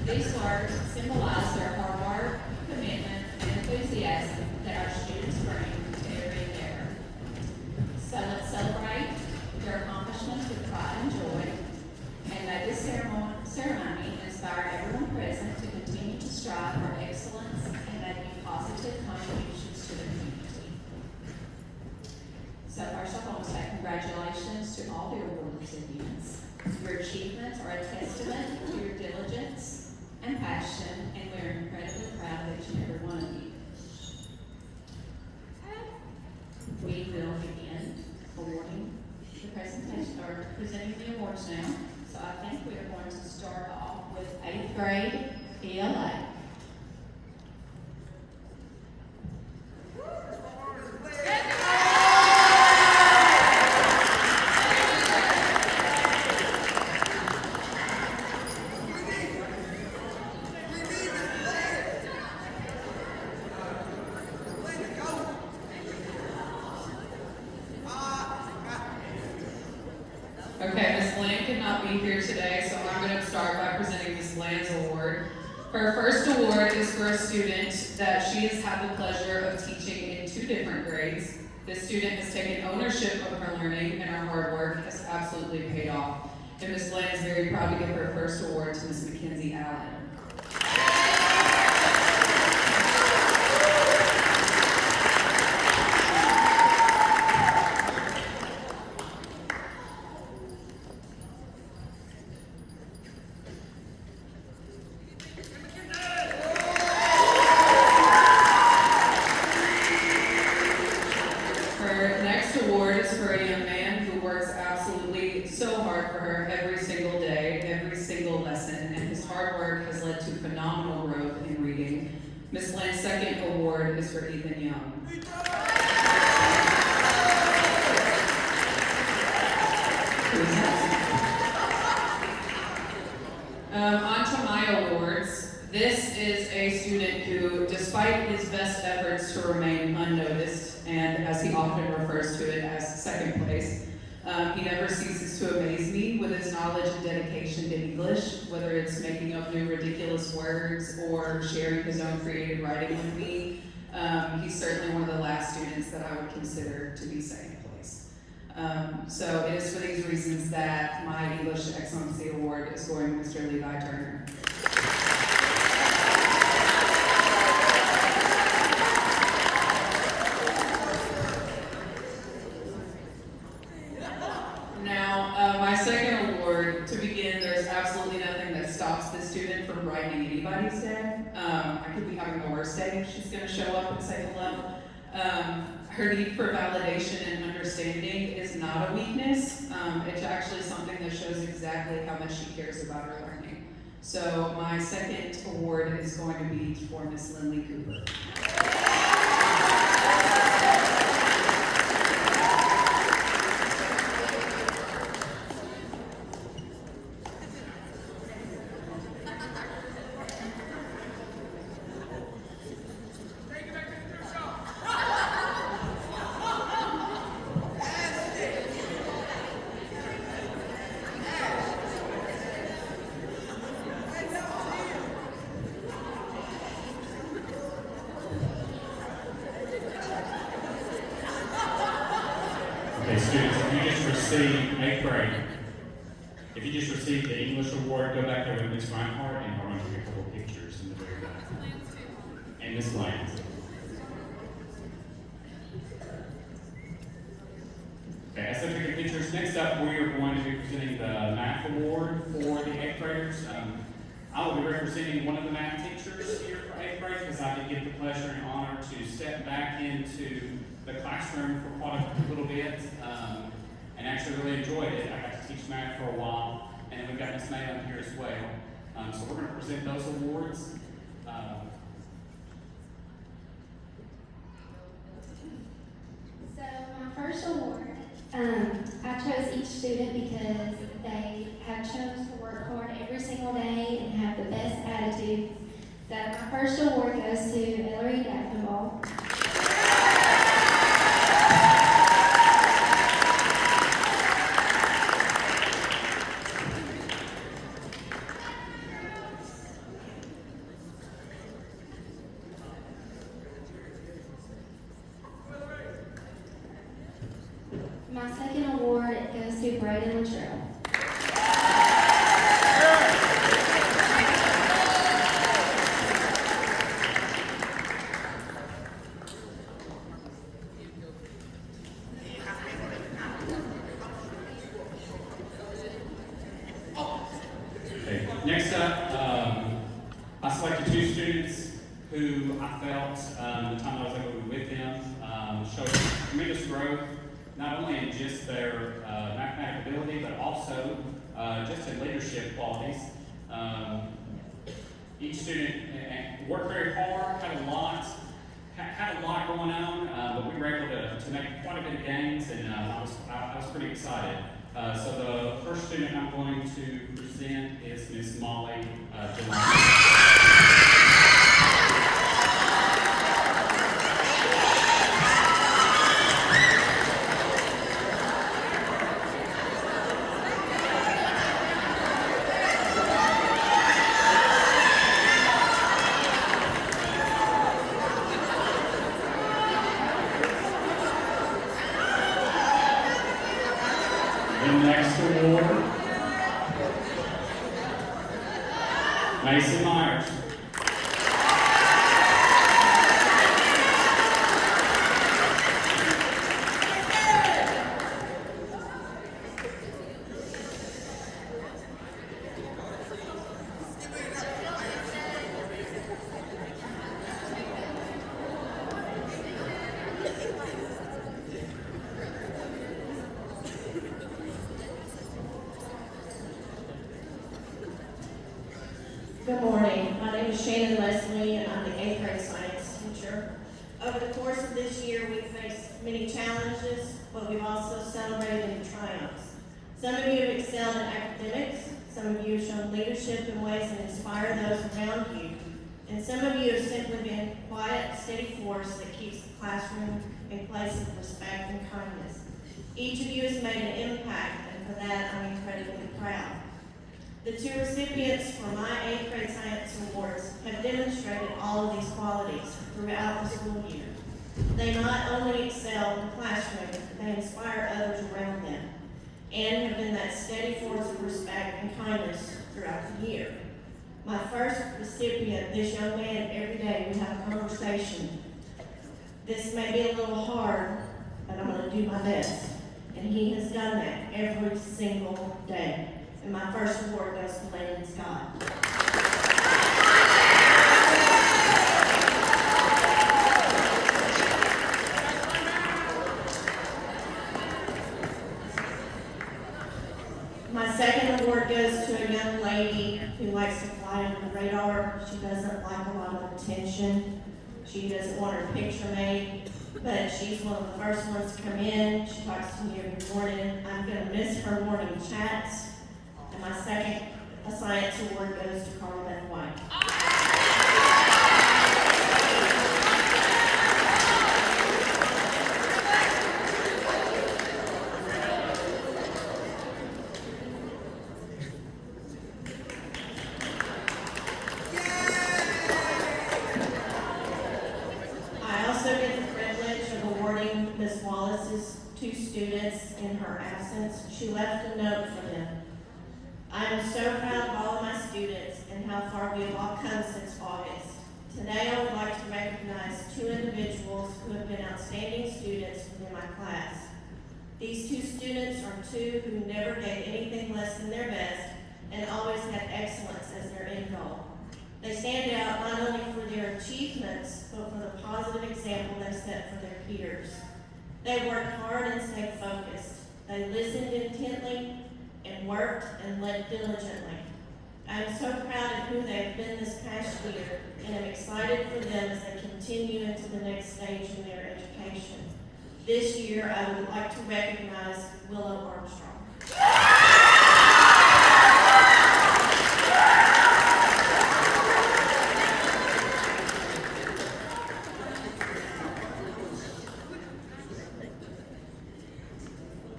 These words symbolize their hard work, commitment, and enthusiasm that our students bring to every endeavor. So let's celebrate their accomplishments with pride and joy, and may this ceremony inspire everyone present to continue to strive for excellence and making positive contributions to the community. So first off, I want to say congratulations to all the award recipients. Your achievements are a testament to your diligence and passion, and we're incredibly proud of each and every one of you. We will begin awarding the presentation, or presenting the awards now. So I think we are going to start off with 8th grade ELA. Okay, Ms. Bland could not be here today, so I'm going to start by presenting Ms. Bland's award. Her first award is for a student that she has had the pleasure of teaching in 2 different grades. This student has taken ownership of her learning, and her hard work has absolutely paid off. And Ms. Bland is very proud to give her first award to Ms. Mackenzie Allen. Her next award is for a young man who works absolutely so hard for her every single day, every single lesson, and his hard work has led to phenomenal growth in reading. Ms. Bland's second award is for Ethan Young. On to my awards. This is a student who, despite his best efforts to remain unnoticed, and as he often refers to it as second place, he never ceases to amaze me with his knowledge and dedication to English, whether it's making up new ridiculous words or sharing his own creative writing with me. He's certainly one of the last students that I would consider to be second place. So it is for these reasons that my English Excellency Award is going to Mr. Levi Turner. Now, my second award, to begin, there's absolutely nothing that stops this student from brightening anybody's day. I could be having the worst day if she's going to show up and say hello. Her need for validation and understanding is not a weakness. It's actually something that shows exactly how much she cares about her learning. So my second award is going to be for Miss Lindley Cooper. Okay, students, if you just received 8th grade, if you just received the English award, go back there with Miss Reinhardt and we're going to take a couple pictures in the very back. And Miss Lance. Okay, as they're taking pictures, next up we are going to be presenting the math award for the 8th graders. I will be representing one of the math teachers here for 8th grade because I did get the pleasure and honor to step back into the classroom for quite a little bit and actually really enjoyed it. I got to teach math for a while, and then we've got Miss May on here as well. So we're going to present those awards. So my first award, I chose each student because they have chosen to work hard every single day and have the best attitudes. So my first award goes to Ellery Daffenball. Braden Latrell. Okay, next up, I selected two students who I felt, the time I was able to be with them, showed tremendous growth, not only in just their mathematical ability, but also just in leadership qualities. Each student worked very hard, had a lot going on, but we were able to make quite a bit of gains, and I was pretty excited. So the first student I'm going to present is Miss Molly Delano. The next award, Mason Myers. Good morning. My name is Shannon Leslie, and I'm the 8th grade science teacher. Over the course of this year, we've faced many challenges, but we've also celebrated many triumphs. Some of you have excelled in academics, some of you have shown leadership in ways that inspire those around you, and some of you have simply been a quiet, steady force that keeps the classroom a place of respect and kindness. Each of you has made an impact, and for that, I'm incredibly proud. The two recipients for my 8th grade science awards have demonstrated all of these qualities throughout the school year. They not only excel in the classroom, they inspire others around them, and have been that steady force of respect and kindness throughout the year. My first recipient, this young man, every day we have a conversation. This may be a little hard, but I'm going to do my best. And he has done that every single day. And my first award goes to Landon Scott. My second award goes to a young lady who likes to fly under the radar. She doesn't like a lot of attention. She doesn't want her picture made, but she's one of the first ones to come in. She talks to me every morning. I'm going to miss her morning chats. And my second science award goes to Carla Beth White. I also get the privilege of awarding Miss Wallace's two students in her absence. She left a note for them. I am so proud of all of my students and how far we have all come since August. Today I would like to recognize two individuals who have been outstanding students within my class. These two students are two who never gave anything less than their best and always had excellence as their end goal. They stand out not only for their achievements, but for the positive example they set for their peers. They worked hard and stayed focused. They listened intently and worked and led diligently. I am so proud of who they have been this past year, and am excited for them as they continue into the next stage in their education. This year, I would like to recognize Willow Armstrong.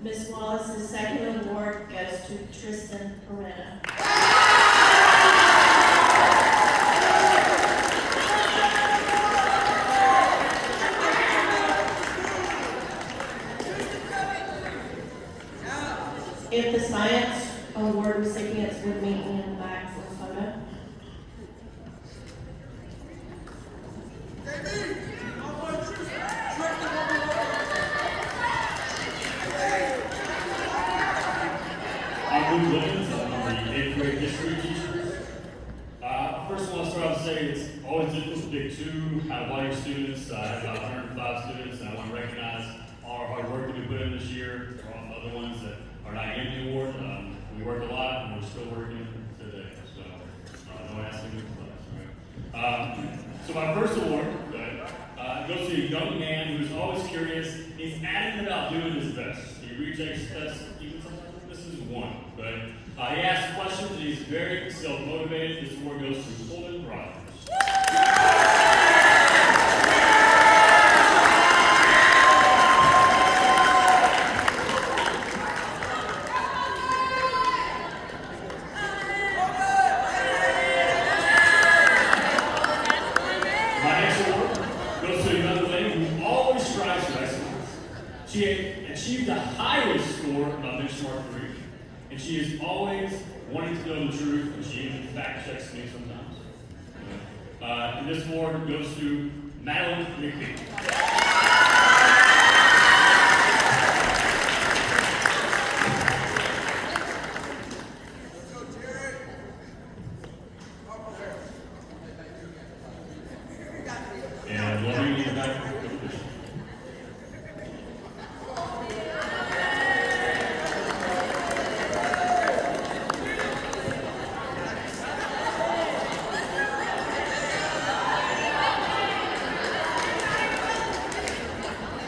Miss Wallace's second award goes to Tristan Peretta. first I want to start off saying it's always difficult to pick two out of all your students. I have about 105 students, and I want to recognize all our hard work that we put in this year. For all the other ones that are not getting the award, we work a lot, and we're still working today. So don't ask me to class. So my first award goes to a young man who's always curious. He's adamant about doing his best. He retakes tests, even sometimes this is one. But he asks questions, and he's very self-motivated. This award goes to Colton Rogers. My next award goes to a young lady who always strives for excellence. She achieved the highest score of benchmark 3. And she is always wanting to know the truth, and she even fact checks me sometimes. And this award goes to Madeline McPhee. And what do you need back?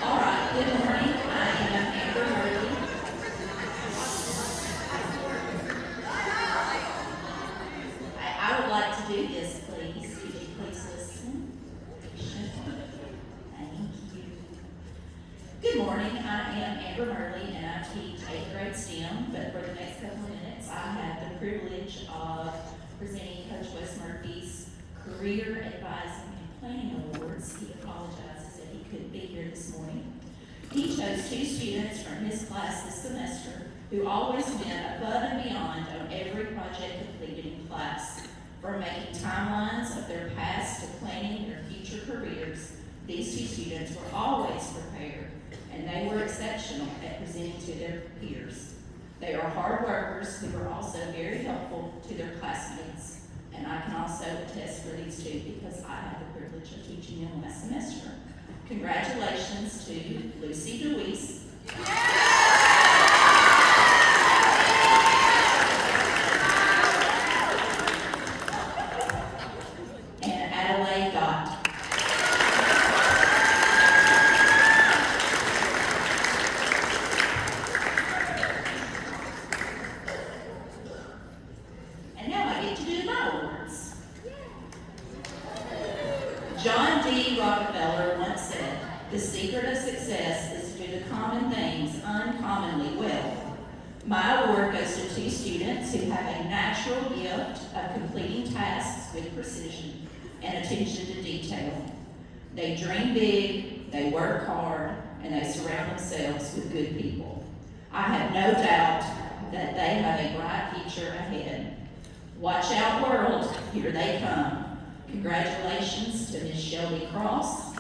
All right, good morning. I am Amber Murphy. I would like to do this, please. Could you please listen? Thank you. Good morning. I am Amber Murley, and I teach 8th grade STEM. But for the next couple of minutes, I have the privilege of presenting Coach Wes Murphy's Career Advising and Planning Awards. He apologizes that he couldn't be here this morning. He chose 2 students from his class this semester who always went above and beyond on every project completed in class. From making timelines of their past to planning their future careers, these 2 students were always prepared, and they were exceptional at presenting to their peers. They are hard workers who are also very helpful to their classmates, and I can also attest for these 2 because I had the privilege of teaching them last semester. Congratulations to Lucy DeWeese. And Adelaide Gott. And now I get to do my awards. John D. Rockefeller once said, "The secret of success is to do the common things uncommonly well." My award goes to 2 students who have a natural gift of completing tasks with precision and attention to detail. They dream big, they work hard, and they surround themselves with good people. I have no doubt that they have a bright future ahead. Watch out, world, here they come. Congratulations to Ms. Shelby Cross.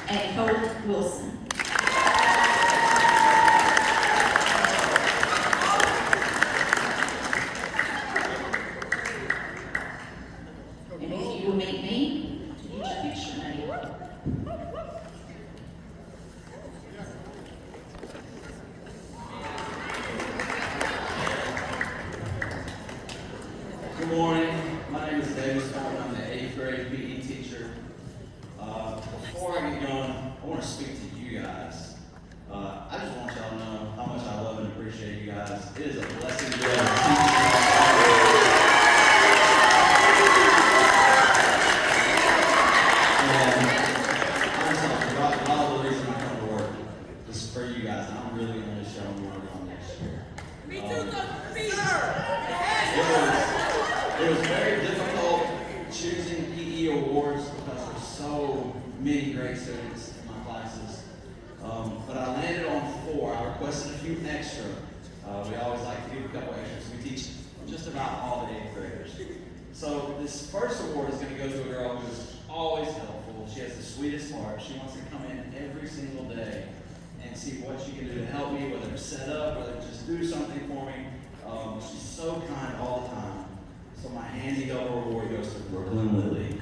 And Colt Wilson. And if you will meet me, to get your picture made. Good morning. My name is David Stone. I'm the 8th grade PE teacher. Before I get going, I want to speak to you guys. I just want y'all to know how much I love and appreciate you guys. It is a blessing to be able to teach and honestly, a lot of the reason I come to work is for you guys. And I'm really going to show them what we're going next year. Me too, Coach B. It was very difficult choosing PE awards because there's so many great students in my classes. But I landed on 4. I requested a few extra. We always like to give a couple extras. We teach just about all the 8th graders. So this first award is going to go to a girl who's always helpful. She has the sweetest heart. She wants to come in every single day and see what she can do to help me, whether it's set up, whether it's just do something for me. She's so kind all the time. So my handy double reward goes to Brooklyn Lily.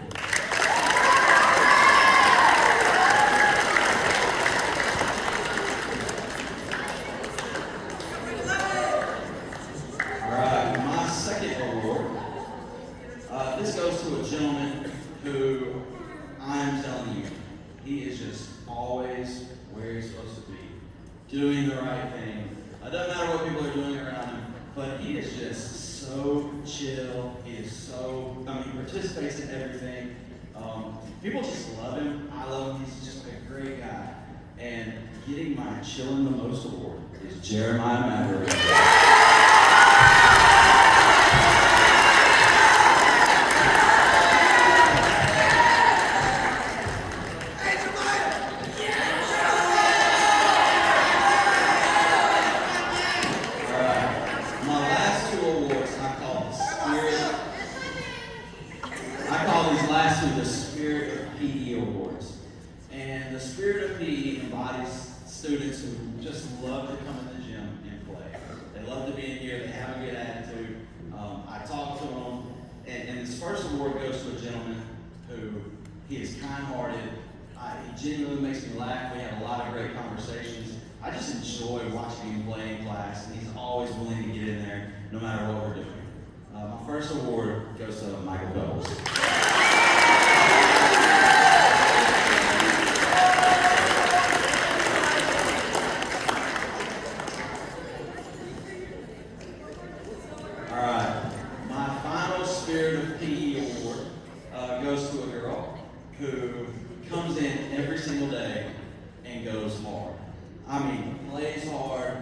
Alright, my second award, this goes to a gentleman who I'm telling you, he is just always where he's supposed to be, doing the right thing. It doesn't matter what people are doing around him, but he is just so chill. He is so, he participates in everything. People just love him. I love him. He's just a great guy. And getting my Chillin' the Most award is Jeremiah Maverick. The Spirit of PE Awards. And the Spirit of PE embodies students who just love to come in the gym and play. They love to be in here, they have a good attitude. I talk to them, and this first award goes to a gentleman who, he is kind-hearted. He genuinely makes me laugh. We have a lot of great conversations. I just enjoy watching him play in class, and he's always willing to get in there no matter what we're doing. My first award goes to Michael Phelps. Goes to a girl who comes in every single day and goes hard. I mean, plays hard,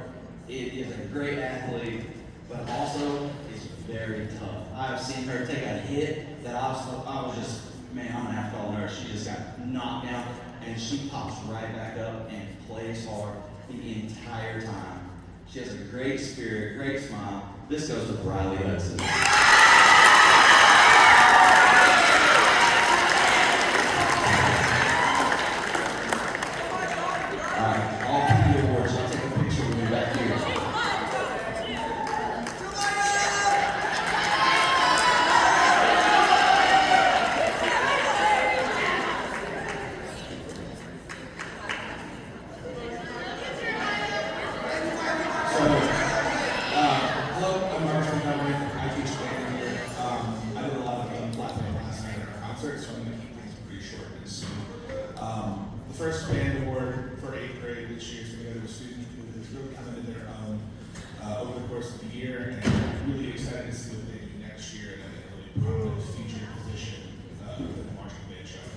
is a great athlete, but also is very tough. I've seen her take a hit that I was just, man, I'm gonna have to call a nurse. She just got knocked down, and she pops right back up and plays hard the entire time. She has a great spirit, great smile. This goes to Briley Hudson. The first band award for 8th grade this year is going to go to a student who has really come into their own over the course of the year, and I'm really excited to see what they do next year in a really prominent featured position within the marching band show.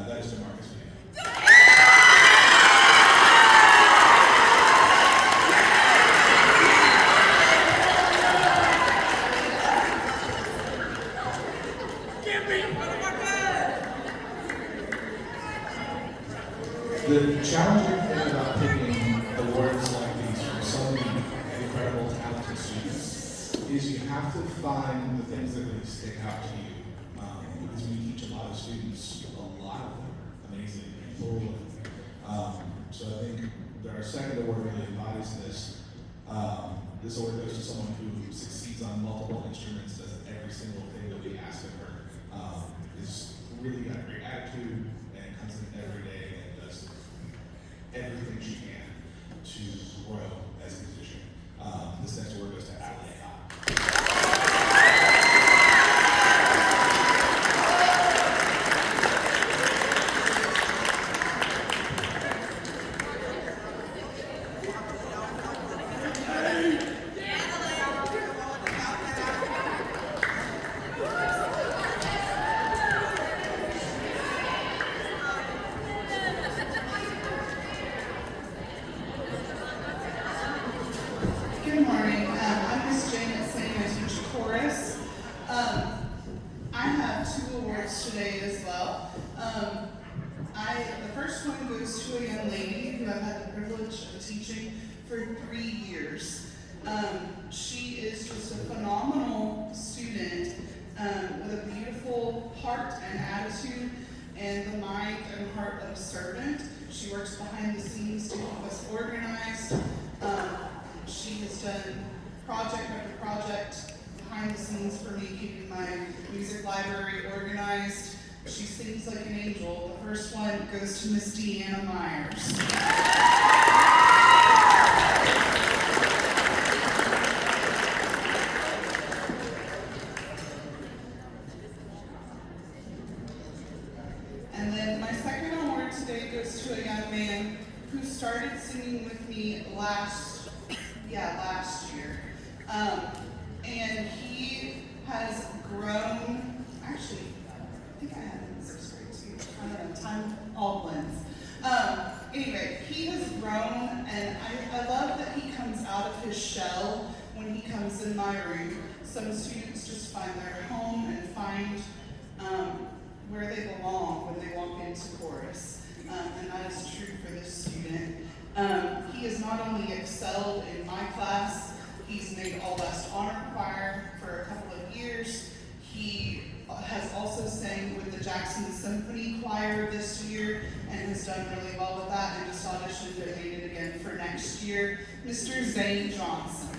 That is DeMarcus Manning. The challenging thing about picking awards like these from so many incredible, talented students is you have to find the things that really stick out to you. Because we teach a lot of students, a lot of them are amazing people. So I think our second award really embodies this. This award goes to someone who succeeds on multiple instruments, does every single thing that we ask of her. Is really got a great attitude and comes in every day and does everything she can to grow as a musician. This next award goes to Adelaide Hott. Good morning. I'm Miss Janet Singh. I teach chorus. I have 2 awards today as well. The first one goes to a young lady who I've had the privilege of teaching for 3 years. She is just a phenomenal student with a beautiful heart and attitude and the mind and heart of a servant. She works behind the scenes to keep us organized. She has done done project after project behind the scenes for me, keeping my music library organized. She sings like an angel. The first one goes to Miss Deanna Myers. And then my second award today goes to a young man who started singing with me last year. And he has grown, actually, I think I had him in 6th grade too. I don't know, time all blends. Anyway, he has grown, and I love that he comes out of his shell when he comes in my room. Some students just find their home and find where they belong when they walk into chorus. And that is true for this student. He has not only excelled in my class, he's made All West Honor Choir for a couple of years. He has also sang with the Jackson Symphony Choir this year and has done really well with that, and just auditioned and made it again for next year. Mr. Zane Johnson.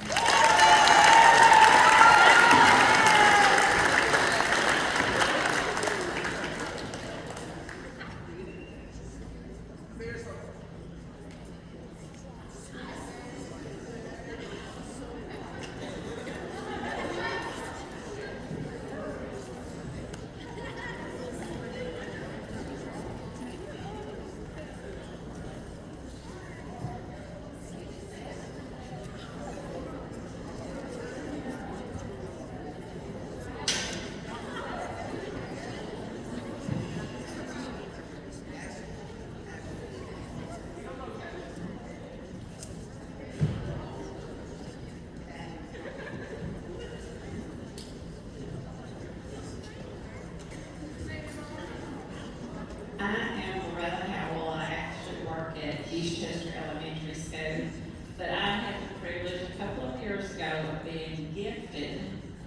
I am Loretta Howell. I actually work at Eastchester Elementary School, but I had the privilege a couple of years ago of being gifted,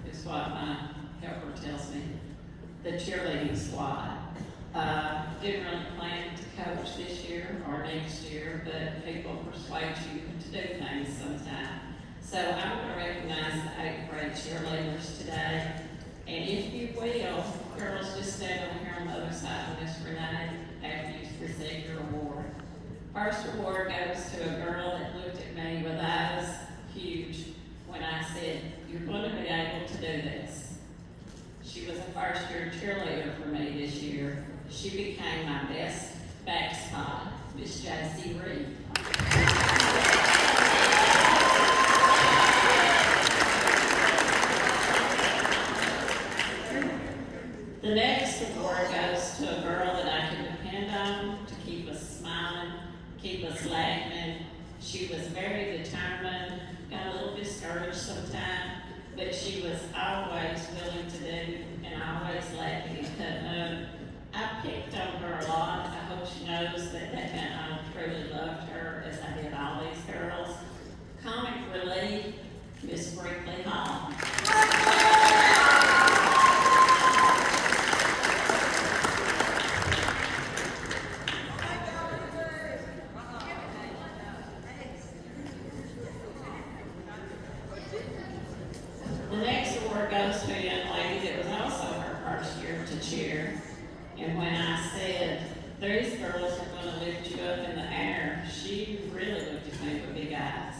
is what my helper tells me, the cheerleading squad. Didn't really plan to coach this year or next year, but people persuade you to do things sometime. So I'm going to recognize the 8th grade cheerleaders today. And if you will, girls, just stand over here on the other side of Miss Renee after you receive your award. First award goes to a girl that looked at me with eyes huge when I said, "You're going to be able to do this." She was a first-year cheerleader for me this year. She became my best back spot, Miss J.C. Reed. The next award goes to a girl that I can depend on to keep us smiling, keep us laughing. She was very determined, got a little discouraged sometimes, but she was always willing to do and always laughing and cutting up. I picked on her a lot. I hope she knows that I truly loved her as I did all these girls. Comic relief, Miss Brinkley Hall. The next award goes to a young lady that was also her first year to cheer. And when I said, "These girls are going to lift you up in the air," she really looked at me with big eyes.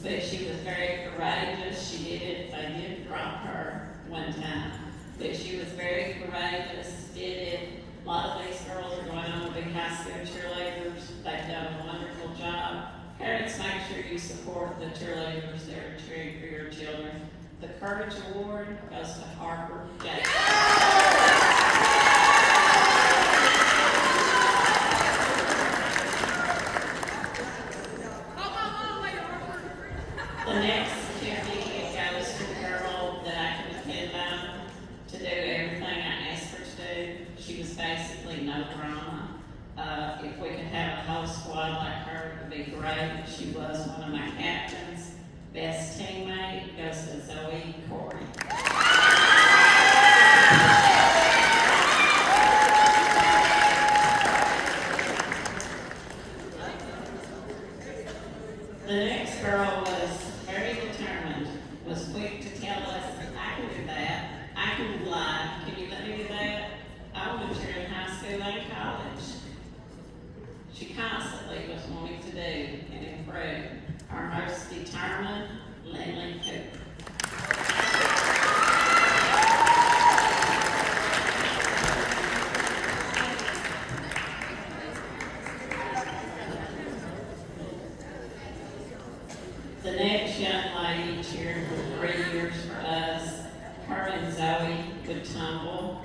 But she was very courageous. She did it. They did drop her one time. But she was very courageous, did it. A lot of these girls are going on to be high school cheerleaders. They've done a wonderful job. Parents, make sure you support the cheerleaders that are cheering for your children. The Courage Award goes to Harper Jackson. The next certificate goes to a girl that I can depend on to do everything I asked her to do. She was basically no drama. If we could have a whole squad like her, it would be great. She was one of my captains. Best teammate goes to Zoe Corey. The next girl was very determined. young lady cheered for 3 years for us. Her and Zoe would tumble.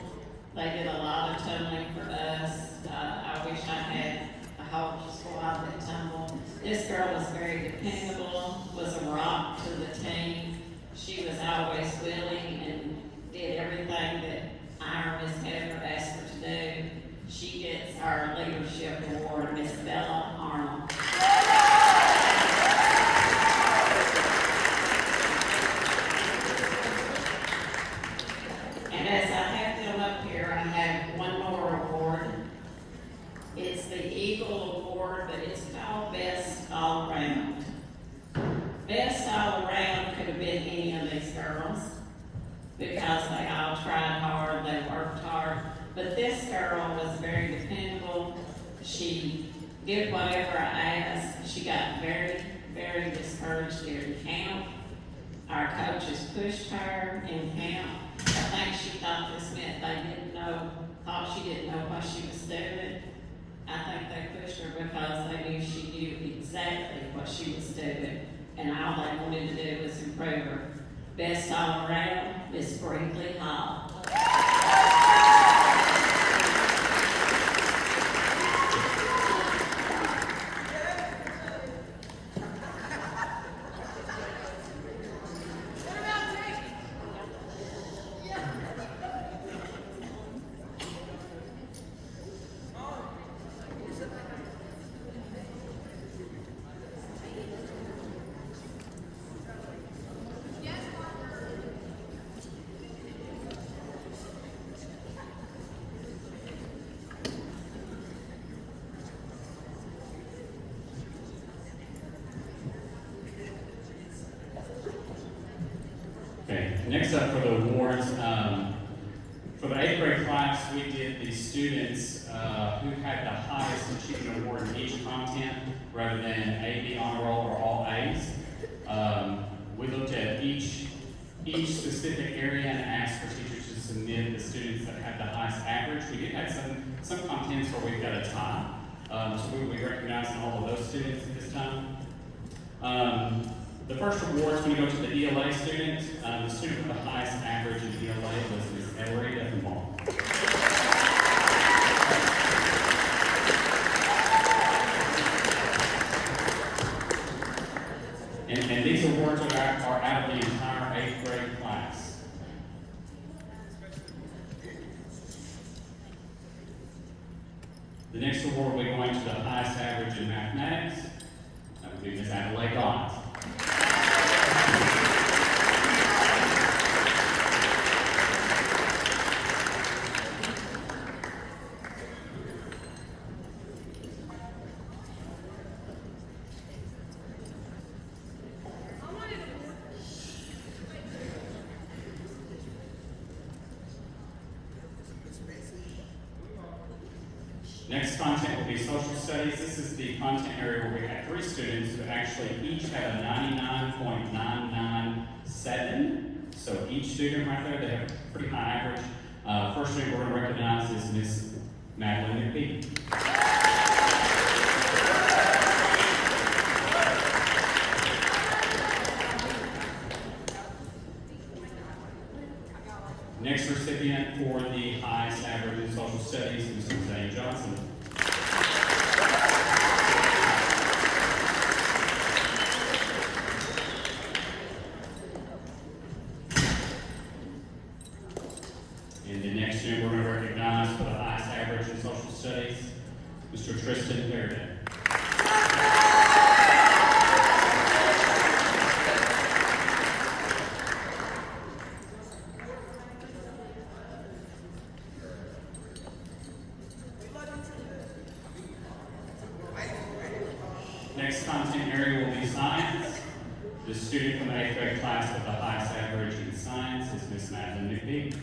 They did a lot of tumbling for us. I wish I had a whole squad that tumbled. This girl was very dependable, was a rock to the team. She was always willing and did everything that I or Miss Heather asked her to do. She gets our leadership award, Miss Bella Arnold. And as I have them up here, I have one more award. It's the Eagle Award, but it's called Best All Around. Best All Around could have been any of these girls because they all tried hard, they worked hard. But this girl was very dependable. She did whatever I asked. She got very, very discouraged during camp. Our coaches pushed her in camp. I think she thought this meant thought she didn't know what she was doing. I think they pushed her because they knew she knew exactly what she was doing. And all they wanted to do was improve her. Best all around, Miss Brinkley Hall. Okay, next up for the awards, for the 8th grade class, we did the students who had the highest achievement award in each content, rather than A, B, honor roll, or all A's. We looked at each specific area and asked for teachers to submit the students that had the highest average. We did have some contents where we've got a tie, so we will be recognizing all of those students at this time. The first award is going to go to the ELA student. The student with the highest average in ELA was Ms. Ellery Effenbaugh. And these awards are out of the entire 8th grade class. The next award will be going to the highest average in mathematics. That would be Ms. Adelaide Gott. Next content will be social studies. This is the content area where we had 3 students who actually each had a 99.997. So each student right there, they have a pretty high average. First student we're going to recognize is Miss Madeline McPhee. Next recipient for the highest average in social studies is Mr. Zane Johnson. And the next student we're going to recognize for the highest average in social studies, Mr. Tristan Faraday. Next content area will be science. The student from the 8th grade class with the highest average in science is Miss Madeline McPhee.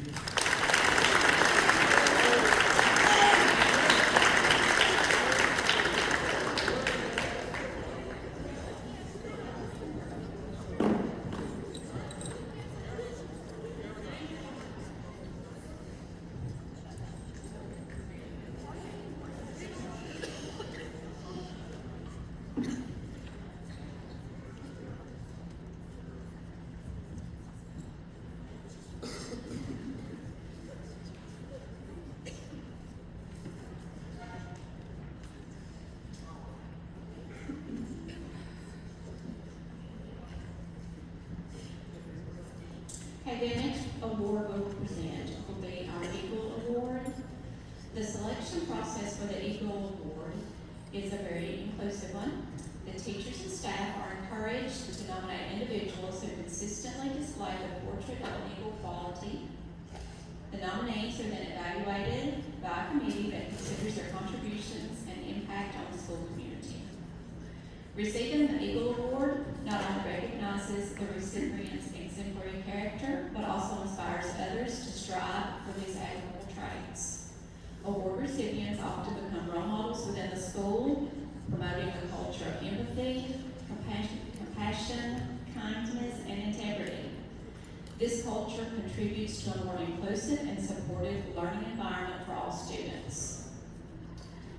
academic award we'll present will be our Eagle Award. The selection process for the Eagle Award is a very inclusive one. The teachers and staff are encouraged to nominate individuals who consistently display the portrait of an eagle quality. The nominees are then evaluated by a committee that considers their contributions and impact on the school community. Receiving the Eagle Award not only recognizes the recipient's exemplary character, but also inspires others to strive for these admirable traits. Award recipients often become role models within the school, promoting a culture of empathy, compassion, kindness, and integrity. This culture contributes to a more inclusive and supportive learning environment for all students.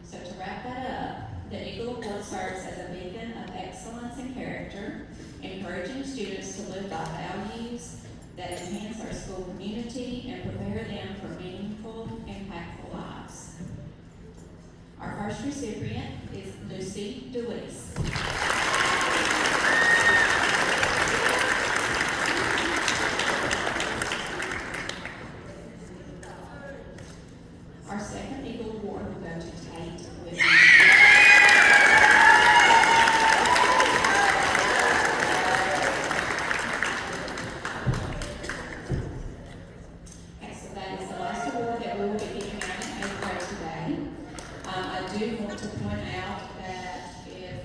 So to wrap that up, the Eagle Award serves as a beacon of excellence and character, encouraging students to live by values that enhance our school community and prepare them for meaningful, impactful lives. Our first recipient is Lucy DeWeese. Our second Eagle Award will go to Tate Whitman. Okay, so that is the last award that we will be giving out in April today. I do want to point out that if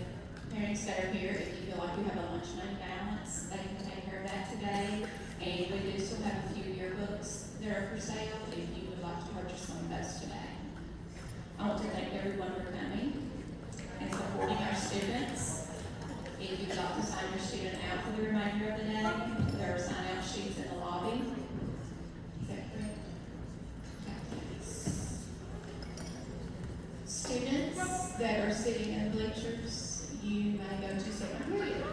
parents that are here, if you feel like you have a lunch money balance, they can take care of that today. And we do still have a few yearbooks that are for sale if you would like to purchase one of those today. I want to thank everyone for coming and supporting our students. If you'd like to sign your student out for the remainder of the day, there are sign-out sheets in the lobby. Is that correct? Okay. Students that are sitting in bleachers, you may go to second period.